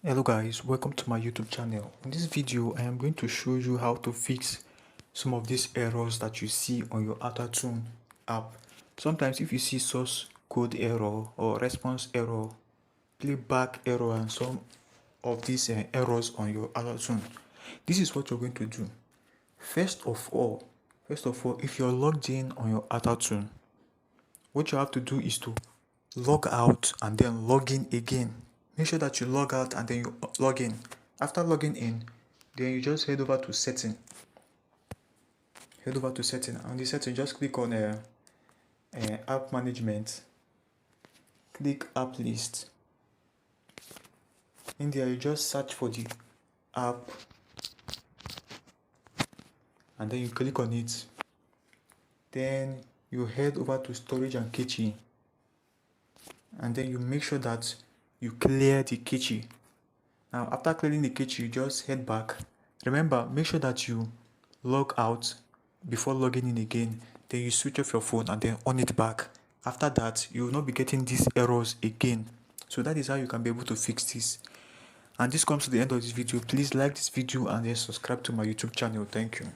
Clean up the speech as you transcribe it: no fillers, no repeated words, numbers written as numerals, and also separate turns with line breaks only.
Hello guys, welcome to my YouTube channel. In this video I am going to show you how to fix some of these errors that you see on your OuterTune app. Sometimes if you see source code error or response error, playback error and some of these errors on your OuterTune, this is what you're going to do. First of all, if you're logged in on your OuterTune, what you have to do is to log out and then log in again. Make sure that you log out and then you log in. After logging in, then you just head over to setting. On the setting, just click on app management. Click app list. In there, you just search for the app and then you click on it. Then you head over to storage and cache, and then you make sure that you clear the cache. Now after clearing the cache, you just head back. Remember, make sure that you log out before logging in again. Then you switch off your phone and then on it back. After that, you will not be getting these errors again. So that is how you can be able to fix this. And this comes to the end of this video. Please like this video and then subscribe to my YouTube channel. Thank you.